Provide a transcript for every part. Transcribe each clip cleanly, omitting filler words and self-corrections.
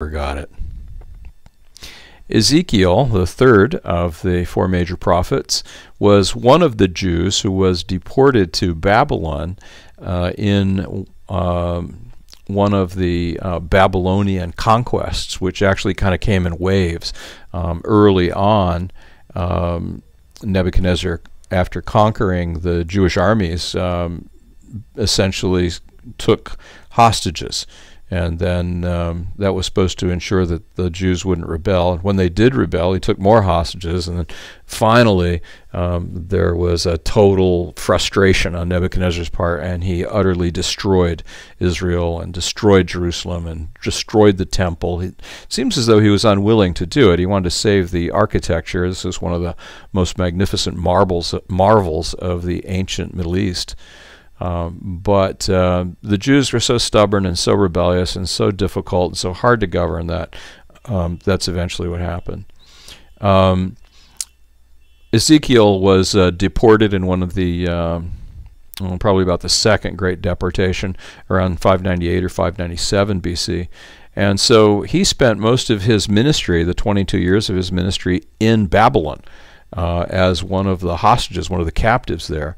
Got it. Ezekiel, the third of the four major prophets, was one of the Jews who was deported to Babylon in one of the Babylonian conquests, which actually kind of came in waves. Early on, Nebuchadnezzar, after conquering the Jewish armies, essentially took hostages. And then that was supposed to ensure that the Jews wouldn't rebel. And when they did rebel, he took more hostages. And then finally, there was a total frustration on Nebuchadnezzar's part, and he utterly destroyed Israel and destroyed Jerusalem and destroyed the temple. It seems as though he was unwilling to do it. He wanted to save the architecture. This is one of the most magnificent marvels of the ancient Middle East. But the Jews were so stubborn and so rebellious and so difficult and so hard to govern that that's eventually what happened. Ezekiel was deported in one of the, probably about the second great deportation, around 598 or 597 BC. And so he spent most of his ministry, the 22 years of his ministry, in Babylon as one of the hostages, one of the captives there.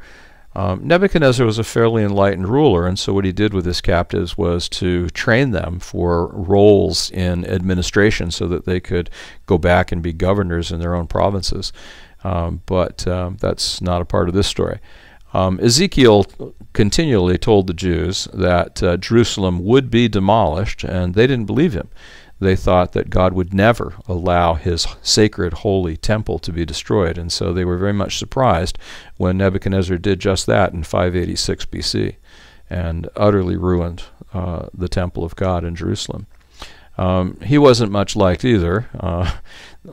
Nebuchadnezzar was a fairly enlightened ruler, and so what he did with his captives was to train them for roles in administration so that they could go back and be governors in their own provinces. But that's not a part of this story. Ezekiel continually told the Jews that Jerusalem would be demolished, and they didn't believe him. They thought that God would never allow his sacred, holy temple to be destroyed, and so they were very much surprised when Nebuchadnezzar did just that in 586 BC and utterly ruined the temple of God in Jerusalem. He wasn't much liked either.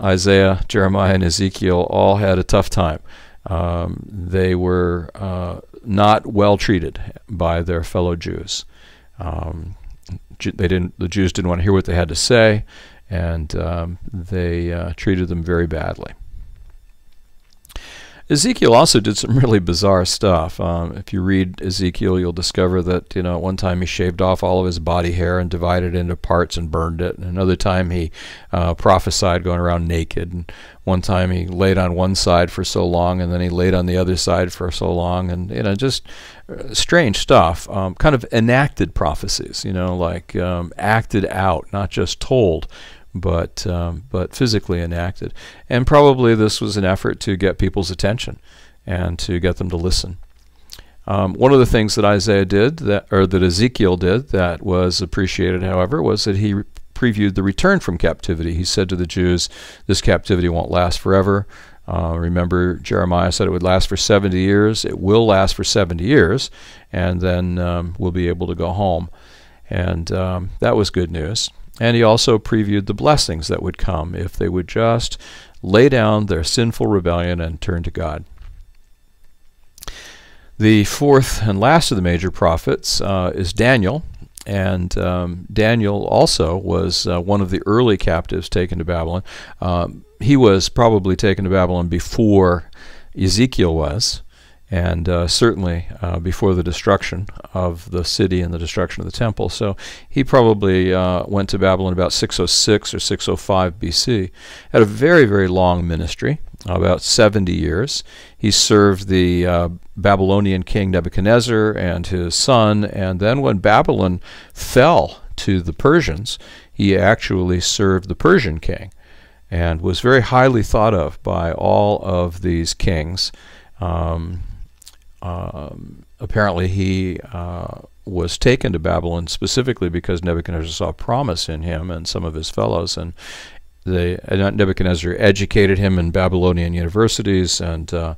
Isaiah, Jeremiah, and Ezekiel all had a tough time. They were not well treated by their fellow Jews. The Jews didn't want to hear what they had to say, and they treated them very badly. Ezekiel also did some really bizarre stuff. If you read Ezekiel, you'll discover that, at one time he shaved off all of his body hair and divided it into parts and burned it. And another time he prophesied going around naked. And one time he laid on one side for so long, and then he laid on the other side for so long. And, just strange stuff. Kind of enacted prophecies, like acted out, not just told, but physically enacted. And probably this was an effort to get people's attention and to get them to listen. One of the things that Isaiah did, that Ezekiel did, that was appreciated, however, was that he previewed the return from captivity. He said to the Jews, this captivity won't last forever. Remember, Jeremiah said it would last for 70 years. It will last for 70 years, and then we'll be able to go home. And that was good news. And he also previewed the blessings that would come if they would just lay down their sinful rebellion and turn to God. The fourth and last of the major prophets is Daniel. And Daniel also was one of the early captives taken to Babylon. He was probably taken to Babylon before Ezekiel was, and certainly before the destruction of the city and the destruction of the temple. So he probably went to Babylon about 606 or 605 BC. Had a very, very long ministry, about 70 years. He served the Babylonian king Nebuchadnezzar and his son, and then when Babylon fell to the Persians, he actually served the Persian king and was very highly thought of by all of these kings. Apparently he was taken to Babylon specifically because Nebuchadnezzar saw promise in him and some of his fellows, and Nebuchadnezzar educated him in Babylonian universities and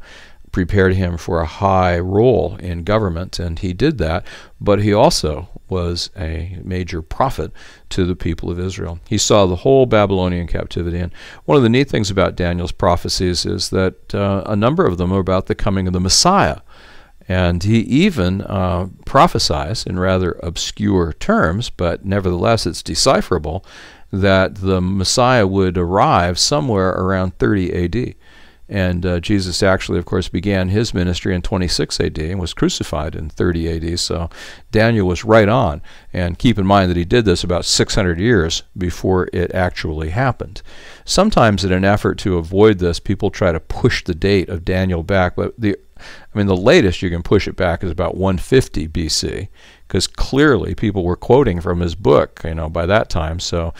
prepared him for a high role in government, and he did that, but he also was a major prophet to the people of Israel. He saw the whole Babylonian captivity, and one of the neat things about Daniel's prophecies is that a number of them are about the coming of the Messiah. And he even prophesies in rather obscure terms, but nevertheless it's decipherable, that the Messiah would arrive somewhere around 30 AD. And Jesus actually, of course, began his ministry in 26 AD and was crucified in 30 AD. So Daniel was right on. And keep in mind that he did this about 600 years before it actually happened. Sometimes in an effort to avoid this, people try to push the date of Daniel back. But the latest you can push it back is about 150 BC, because clearly people were quoting from his book, by that time. So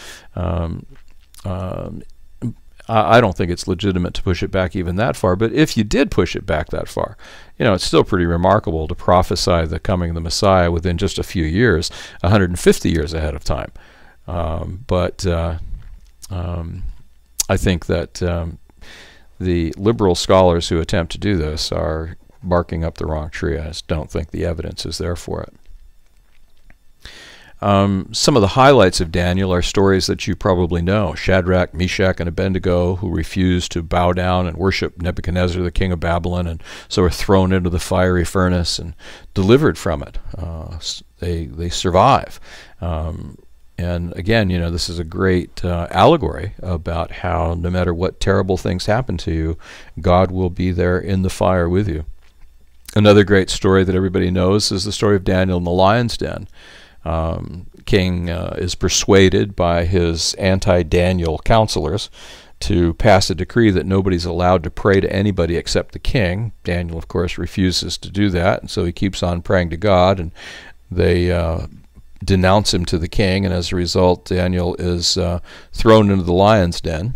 I don't think it's legitimate to push it back even that far. But if you did push it back that far, it's still pretty remarkable to prophesy the coming of the Messiah within just a few years, 150 years ahead of time. But I think that the liberal scholars who attempt to do this are barking up the wrong tree. I just don't think the evidence is there for it. Some of the highlights of Daniel are stories that you probably know. Shadrach, Meshach, and Abednego, who refused to bow down and worship Nebuchadnezzar, the king of Babylon, and so were thrown into the fiery furnace and delivered from it. They survive. And again, this is a great allegory about how no matter what terrible things happen to you, God will be there in the fire with you. Another great story that everybody knows is the story of Daniel in the lion's den. King is persuaded by his anti-Daniel counselors to pass a decree that nobody's allowed to pray to anybody except the king. Daniel, of course, refuses to do that, and so he keeps on praying to God, and they denounce him to the king, and as a result, Daniel is thrown into the lion's den,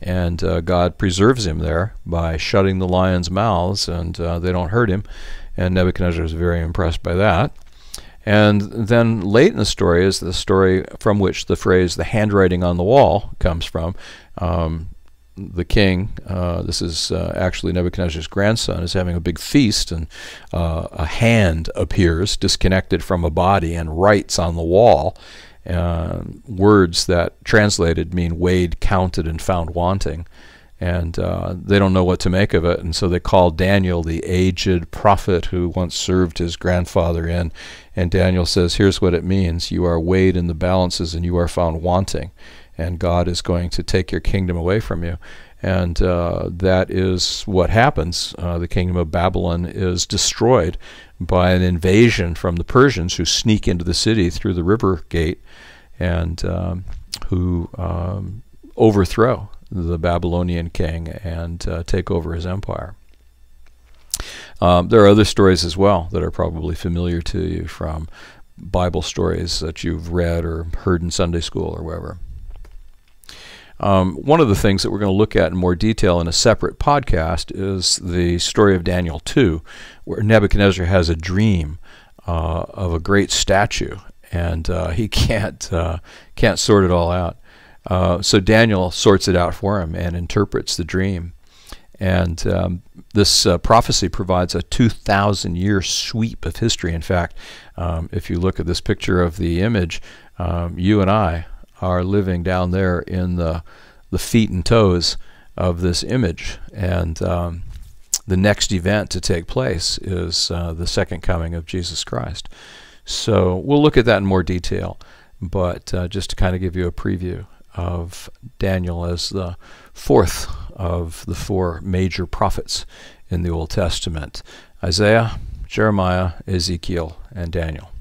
and God preserves him there by shutting the lions' mouths, and they don't hurt him, and Nebuchadnezzar is very impressed by that. And then late in the story is the story from which the phrase "the handwriting on the wall" comes from. The king, this is actually Nebuchadnezzar's grandson, is having a big feast, and a hand appears disconnected from a body and writes on the wall words that translated mean weighed, counted, and found wanting. And they don't know what to make of it, and so they call Daniel the aged prophet who once served his grandfather in. And Daniel says, here's what it means: you are weighed in the balances and you are found wanting, and God is going to take your kingdom away from you. And that is what happens. The kingdom of Babylon is destroyed by an invasion from the Persians, who sneak into the city through the river gate and who overthrow the Babylonian king and take over his empire. There are other stories as well that are probably familiar to you from Bible stories that you've read or heard in Sunday school or wherever. One of the things that we're going to look at in more detail in a separate podcast is the story of Daniel 2, where Nebuchadnezzar has a dream of a great statue, and he can't sort it all out. So Daniel sorts it out for him and interprets the dream. And this prophecy provides a 2,000-year sweep of history. In fact, if you look at this picture of the image, you and I are living down there in the feet and toes of this image. And the next event to take place is the second coming of Jesus Christ. So we'll look at that in more detail, but just to kind of give you a preview of Daniel as the fourth of the four major prophets in the Old Testament: Isaiah, Jeremiah, Ezekiel, and Daniel.